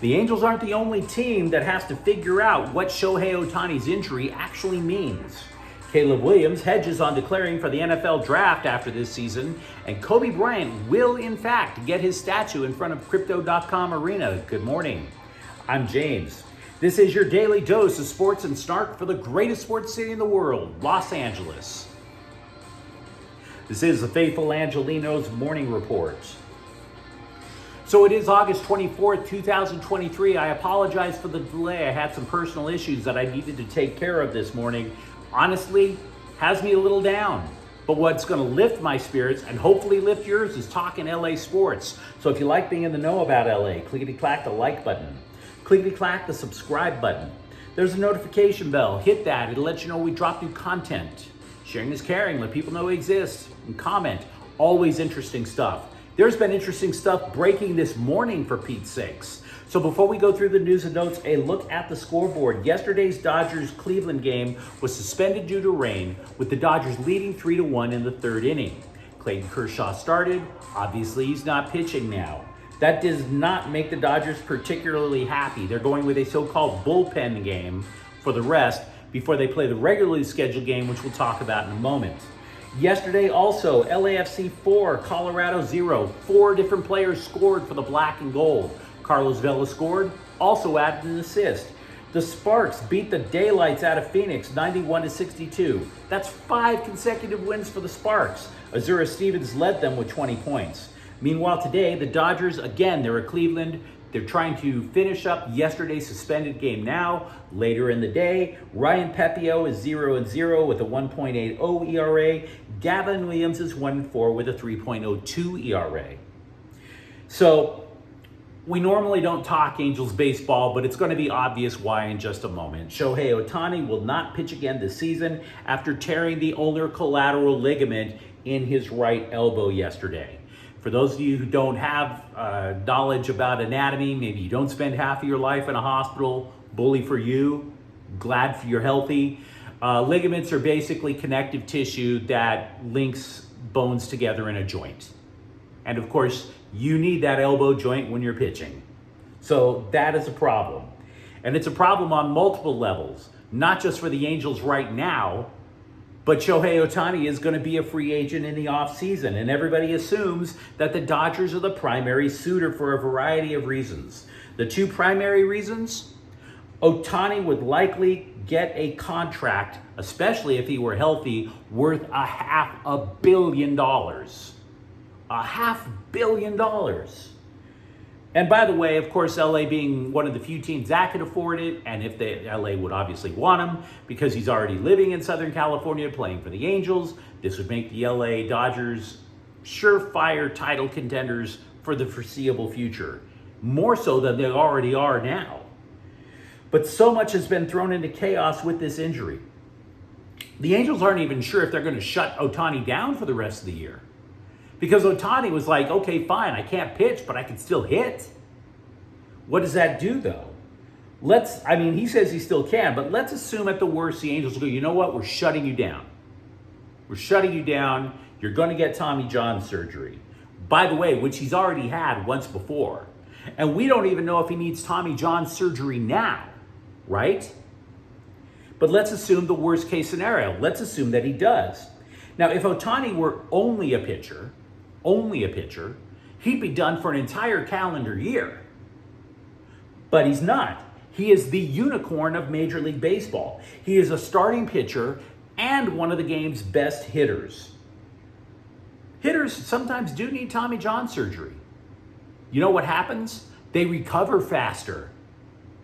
The Angels aren't the only team that has to figure out what Shohei Ohtani's injury actually means. Caleb Williams hedges on declaring for the NFL draft after this season, and Kobe Bryant will, in fact, get his statue in front of Crypto.com Arena. Good morning. I'm James. This is your daily dose of sports and snark for the greatest sports city in the world, Los Angeles. This is the faithful Angelenos morning report. So it is August 24th, 2023. I apologize for the delay. I had some personal issues that I needed to take care of this morning. Honestly, has me a little down. But what's going to lift my spirits and hopefully lift yours is talking LA sports. So if you like being in the know about LA, clickety-clack the like button. Clickety-clack the subscribe button. There's a notification bell. Hit that. It'll let you know we drop new content. Sharing is caring. Let people know we exist. And comment. Always interesting stuff. There's been interesting stuff breaking this morning, for Pete's sakes. So before we go through the news and notes, a look at the scoreboard. Yesterday's Dodgers-Cleveland game was suspended due to rain, with the Dodgers leading 3-1 in the third inning. Clayton Kershaw started. Obviously, he's not pitching now. That does not make the Dodgers particularly happy. They're going with a so-called bullpen game for the rest before they play the regularly scheduled game, which we'll talk about in a moment. Yesterday also, LAFC 4, Colorado 0. 4 different players scored for the black and gold. Carlos Vela scored, also added an assist. The Sparks beat the daylights out of Phoenix 91-62. That's 5 consecutive wins for the Sparks. Azura Stevens led them with 20 points. Meanwhile today, the Dodgers, again, they're at Cleveland. They're trying to finish up yesterday's suspended game now. Later in the day, Ryan Pepio is 0-0 with a 1.80 ERA. Gavin Williams is 1-4 with a 3.02 ERA. So we normally don't talk Angels baseball, but it's going to be obvious why in just a moment. Shohei Ohtani will not pitch again this season after tearing the ulnar collateral ligament in his right elbow yesterday. For those of you who don't have knowledge about anatomy, maybe you don't spend half of your life in a hospital, bully for you, glad you're healthy. Ligaments are basically connective tissue that links bones together in a joint. And of course, you need that elbow joint when you're pitching. So that is a problem. And it's a problem on multiple levels, not just for the Angels right now, but Shohei Ohtani is going to be a free agent in the offseason, and everybody assumes that the Dodgers are the primary suitor for a variety of reasons. The 2 primary reasons: Ohtani would likely get a contract, especially if he were healthy, worth $500 million. $500 million. And by the way, of course, LA being one of the few teams that could afford it, and if LA would obviously want him because he's already living in Southern California playing for the Angels, this would make the LA Dodgers surefire title contenders for the foreseeable future, more so than they already are now. But so much has been thrown into chaos with this injury. The Angels aren't even sure if they're going to shut Ohtani down for the rest of the year. Because Ohtani was like, okay, fine, I can't pitch, but I can still hit. What does that do, though? He says he still can, but let's assume at the worst the Angels will go, you know what, we're shutting you down. We're shutting you down. You're going to get Tommy John surgery. By the way, which he's already had once before. And we don't even know if he needs Tommy John surgery now, right? But let's assume the worst case scenario. Let's assume that he does. Now, if Ohtani were only a pitcher, he'd be done for an entire calendar year. But he's not. He is the unicorn of Major League Baseball. He is a starting pitcher and one of the game's best hitters. Hitters sometimes do need Tommy John surgery. You know what happens? They recover faster.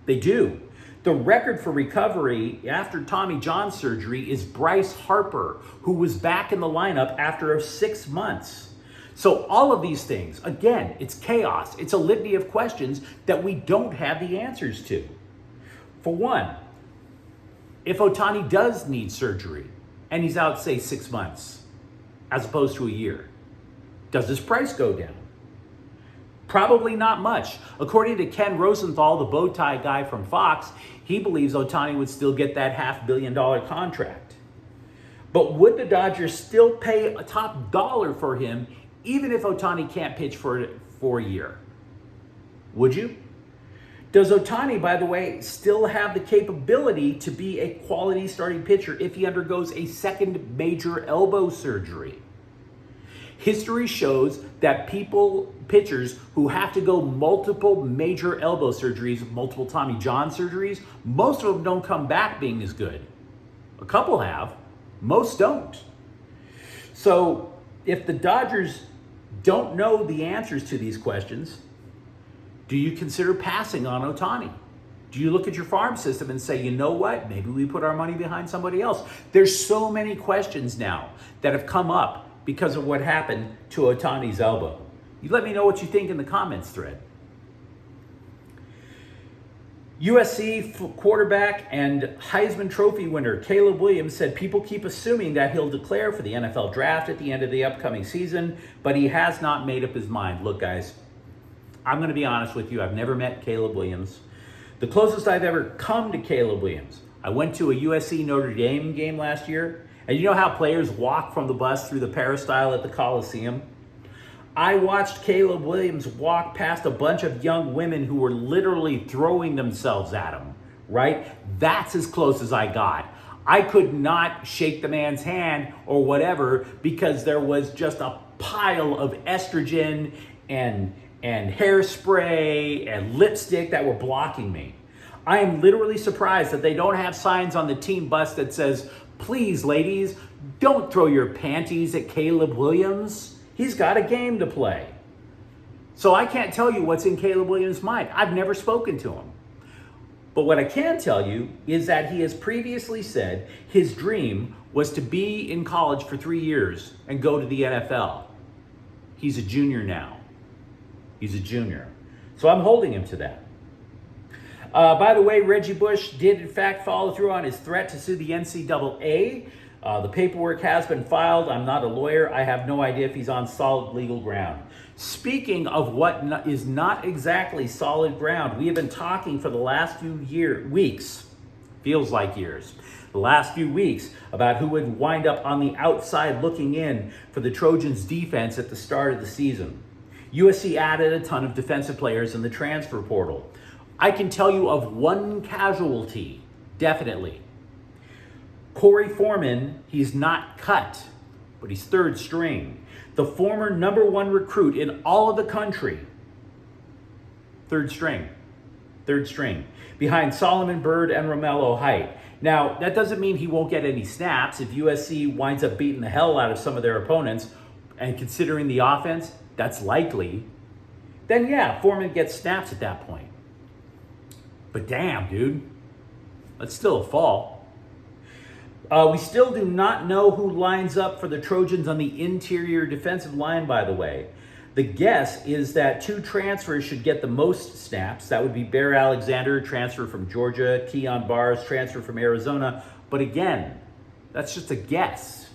They do. The record for recovery after Tommy John surgery is Bryce Harper, who was back in the lineup after 6 months. So all of these things, again, it's chaos. It's a litany of questions that we don't have the answers to. For one, if Ohtani does need surgery and he's out, say, 6 months, as opposed to a year, does his price go down? Probably not much. According to Ken Rosenthal, the bow tie guy from Fox, he believes Ohtani would still get that $500 million contract. But would the Dodgers still pay a top dollar for him even if Ohtani can't pitch for a year? Would you? Does Ohtani, by the way, still have the capability to be a quality starting pitcher if he undergoes a second major elbow surgery? History shows that pitchers who have to go multiple major elbow surgeries, multiple Tommy John surgeries, most of them don't come back being as good. A couple have, most don't. So if the Dodgers don't know the answers to these questions, do you consider passing on Ohtani? Do you look at your farm system and say, you know what, maybe we put our money behind somebody else? There's so many questions now that have come up because of what happened to Ohtani's elbow. You let me know what you think in the comments thread. USC quarterback and Heisman Trophy winner Caleb Williams said people keep assuming that he'll declare for the NFL draft at the end of the upcoming season, but he has not made up his mind. Look, guys, I'm going to be honest with you. I've never met Caleb Williams. The closest I've ever come to Caleb Williams, I went to a USC Notre Dame game last year, and you know how players walk from the bus through the peristyle at the Coliseum? I watched Caleb Williams walk past a bunch of young women who were literally throwing themselves at him, right? That's as close as I got. I could not shake the man's hand or whatever because there was just a pile of estrogen and hairspray and lipstick that were blocking me. I am literally surprised that they don't have signs on the team bus that says, please, ladies, don't throw your panties at Caleb Williams. He's got a game to play. So I can't tell you what's in Caleb Williams' mind. I've never spoken to him. But what I can tell you is that he has previously said his dream was to be in college for 3 years and go to the NFL. He's a junior now. He's a junior. So I'm holding him to that. By the way, Reggie Bush did in fact follow through on his threat to sue the NCAA. The paperwork has been filed. I'm not a lawyer. I have no idea if he's on solid legal ground. Speaking of what is not exactly solid ground, we have been talking for the last few weeks, feels like years, the last few weeks about who would wind up on the outside looking in for the Trojans defense at the start of the season. USC added a ton of defensive players in the transfer portal. I can tell you of one casualty, definitely. Corey Foreman, he's not cut, but he's third string. The former #1 recruit in all of the country, third string, behind Solomon Byrd and Romello Height. Now, that doesn't mean he won't get any snaps if USC winds up beating the hell out of some of their opponents, and considering the offense, that's likely. Then yeah, Foreman gets snaps at that point. But damn, dude, that's still a fall. We still do not know who lines up for the Trojans on the interior defensive line, by the way. The guess is that 2 transfers should get the most snaps. That would be Bear Alexander, transfer from Georgia, Keon Barrs, transfer from Arizona. But again, that's just a guess.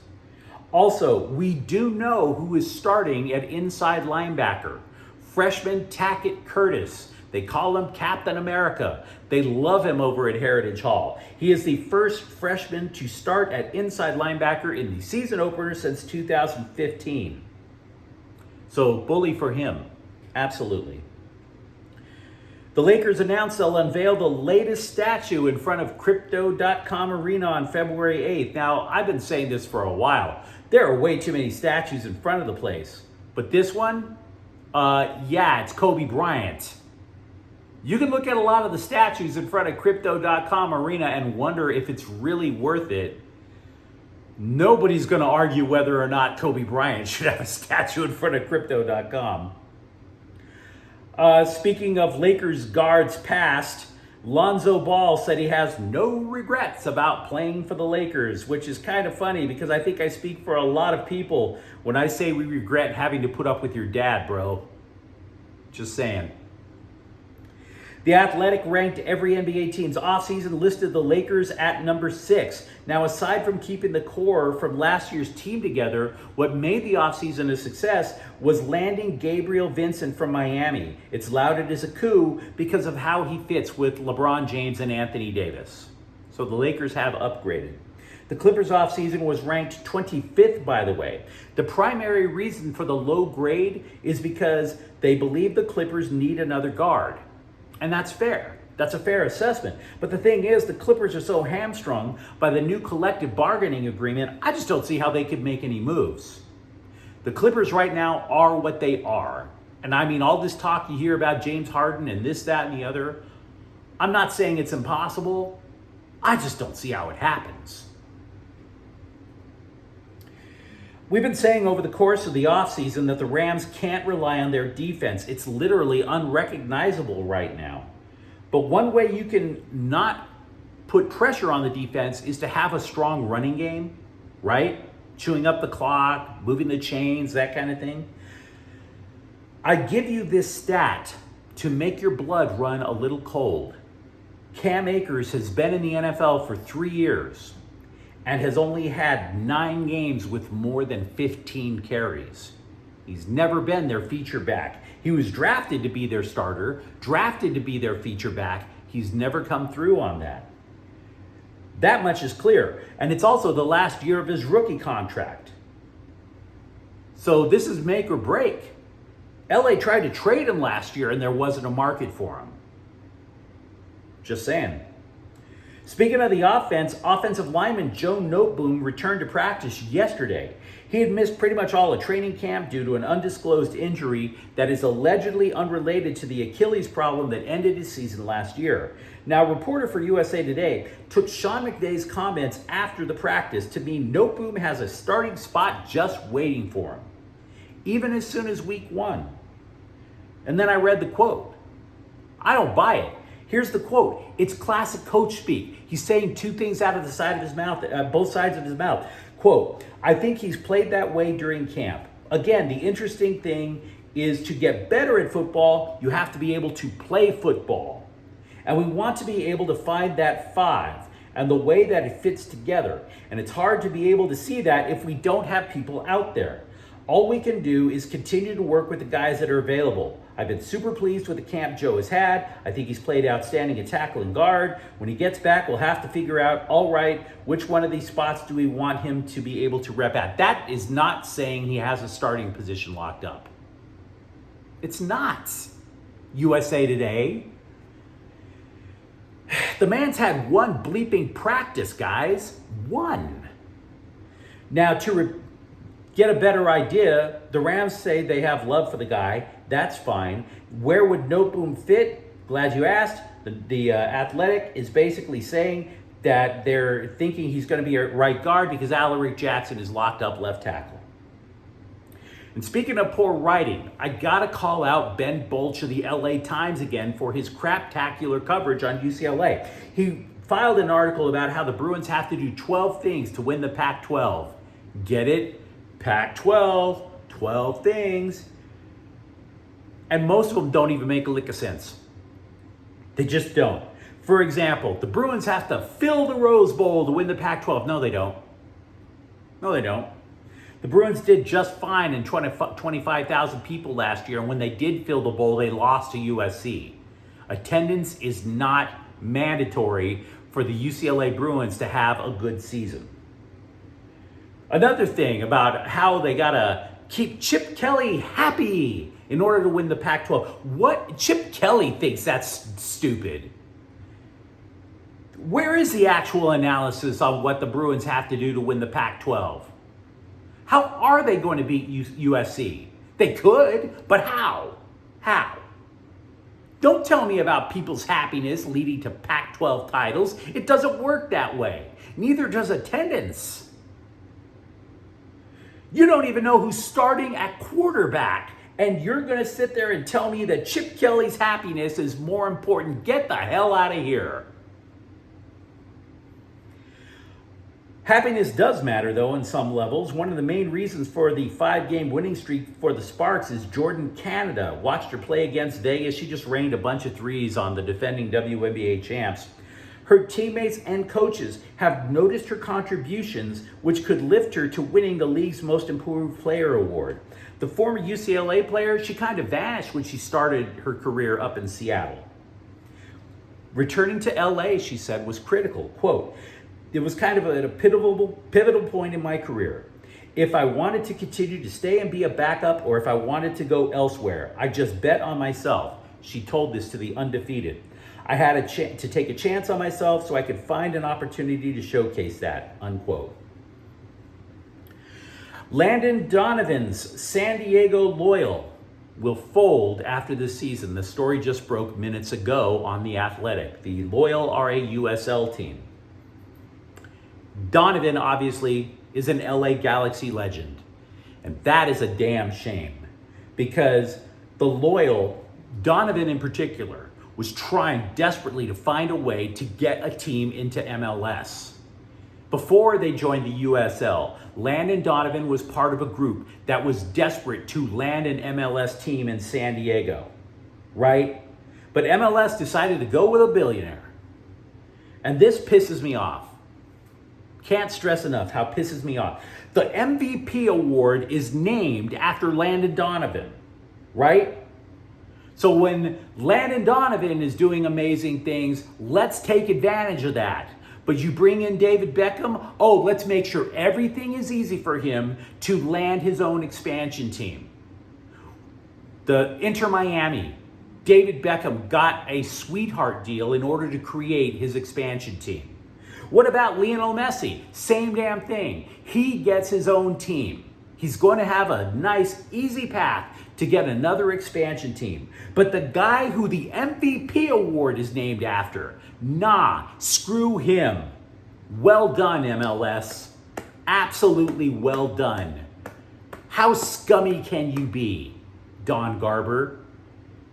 Also, we do know who is starting at inside linebacker. Freshman Tackett Curtis. They call him Captain America. They love him over at Heritage Hall. He is the first freshman to start at inside linebacker in the season opener since 2015. So bully for him, absolutely. The Lakers announced they'll unveil the latest statue in front of Crypto.com Arena on February 8th. Now, I've been saying this for a while. There are way too many statues in front of the place. But this one, yeah, it's Kobe Bryant. You can look at a lot of the statues in front of Crypto.com Arena and wonder if it's really worth it. Nobody's going to argue whether or not Kobe Bryant should have a statue in front of Crypto.com. Speaking of Lakers guards past, Lonzo Ball said he has no regrets about playing for the Lakers, which is kind of funny because I think I speak for a lot of people when I say we regret having to put up with your dad, bro. Just saying. The Athletic ranked every NBA team's offseason, listed the Lakers at number 6. Now, aside from keeping the core from last year's team together, what made the offseason a success was landing Gabriel Vincent from Miami. It's lauded as a coup because of how he fits with LeBron James and Anthony Davis. So the Lakers have upgraded. The Clippers offseason was ranked 25th, by the way. The primary reason for the low grade is because they believe the Clippers need another guard. And that's fair. That's a fair assessment. But the thing is, the Clippers are so hamstrung by the new collective bargaining agreement, I just don't see how they could make any moves. The Clippers right now are what they are. And I mean, all this talk you hear about James Harden and this, that, and the other, I'm not saying it's impossible. I just don't see how it happens. We've been saying over the course of the offseason that the Rams can't rely on their defense. It's literally unrecognizable right now. But one way you can not put pressure on the defense is to have a strong running game, right? Chewing up the clock, moving the chains, that kind of thing. I give you this stat to make your blood run a little cold. Cam Akers has been in the NFL for 3 years and has only had 9 games with more than 15 carries. He's never been their feature back. He was drafted to be their starter, drafted to be their feature back. He's never come through on that. That much is clear. And it's also the last year of his rookie contract. So this is make or break. LA tried to trade him last year and there wasn't a market for him. Just saying. Speaking of the offense, offensive lineman Joe Noteboom returned to practice yesterday. He had missed pretty much all of training camp due to an undisclosed injury that is allegedly unrelated to the Achilles problem that ended his season last year. Now, a reporter for USA Today took Sean McVay's comments after the practice to mean Noteboom has a starting spot just waiting for him, even as soon as week 1. And then I read the quote. I don't buy it. Here's the quote. It's classic coach speak. He's saying two things out of the side of his mouth, both sides of his mouth. Quote, I think he's played that way during camp. Again, the interesting thing is to get better at football, you have to be able to play football. And we want to be able to find that 5 and the way that it fits together. And it's hard to be able to see that if we don't have people out there. All we can do is continue to work with the guys that are available. I've been super pleased with the camp Joe has had. I think he's played outstanding at tackle and guard. When he gets back, we'll have to figure out, all right, which one of these spots do we want him to be able to rep at? That is not saying he has a starting position locked up. It's not. USA Today. The man's had one bleeping practice, guys. One. Now, to get a better idea, the Rams say they have love for the guy. That's fine. Where would Noteboom fit? Glad you asked. The Athletic is basically saying that they're thinking he's going to be a right guard because Alaric Jackson is locked up left tackle. And speaking of poor writing, I got to call out Ben Bolch of the LA Times again for his craptacular coverage on UCLA. He filed an article about how the Bruins have to do 12 things to win the Pac-12. Get it? Pac-12, 12 things. And most of them don't even make a lick of sense. They just don't. For example, the Bruins have to fill the Rose Bowl to win the Pac-12. No, they don't. No, they don't. The Bruins did just fine in 25,000 people last year, and when they did fill the bowl, they lost to USC. Attendance is not mandatory for the UCLA Bruins to have a good season. Another thing about how they gotta keep Chip Kelly happy in order to win the Pac-12. What? Chip Kelly thinks that's stupid. Where is the actual analysis on what the Bruins have to do to win the Pac-12? How are they going to beat USC? They could, but how? How? Don't tell me about people's happiness leading to Pac-12 titles. It doesn't work that way. Neither does attendance. You don't even know who's starting at quarterback, and you're going to sit there and tell me that Chip Kelly's happiness is more important. Get the hell out of here. Happiness does matter, though, in some levels. One of the main reasons for the 5-game winning streak for the Sparks is Jordan Canada. Watched her play against Vegas. She just rained a bunch of threes on the defending WNBA champs. Her teammates and coaches have noticed her contributions, which could lift her to winning the league's Most Improved Player award. The former UCLA player, she kind of vanished when she started her career up in Seattle. Returning to LA, she said, was critical. Quote, it was kind of a pivotal point in my career. If I wanted to continue to stay and be a backup or if I wanted to go elsewhere, I just bet on myself. She told this to the Undefeated. I had to take a chance on myself so I could find an opportunity to showcase that, unquote. Landon Donovan's San Diego Loyal will fold after this season. The story just broke minutes ago on The Athletic. The Loyal are a USL team. Donovan, obviously, is an LA Galaxy legend. And that is a damn shame. Because the Loyal, Donovan in particular, was trying desperately to find a way to get a team into MLS. Before they joined the USL, Landon Donovan was part of a group that was desperate to land an MLS team in San Diego, right? But MLS decided to go with a billionaire. And this pisses me off. Can't stress enough how it pisses me off. The MVP award is named after Landon Donovan, right? So when Landon Donovan is doing amazing things, let's take advantage of that. But you bring in David Beckham, let's make sure everything is easy for him to land his own expansion team. The Inter Miami, David Beckham got a sweetheart deal in order to create his expansion team. What about Lionel Messi? Same damn thing. He gets his own team. He's going to have a nice, easy path to get another expansion team. But the guy who the MVP award is named after, screw him. Well done, MLS. Absolutely well done. How scummy can you be, Don Garber?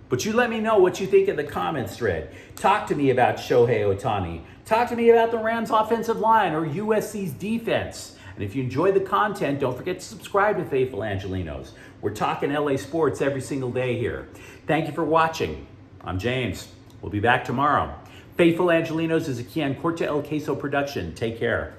But you let me know what you think in the comments thread. Talk to me about Shohei Ohtani. Talk to me about the Rams' offensive line or USC's defense. And if you enjoy the content, don't forget to subscribe to Faithful Angelenos. We're talking LA sports every single day here. Thank you for watching. I'm James. We'll be back tomorrow. Faithful Angelenos is a Kian Corte El Queso production. Take care.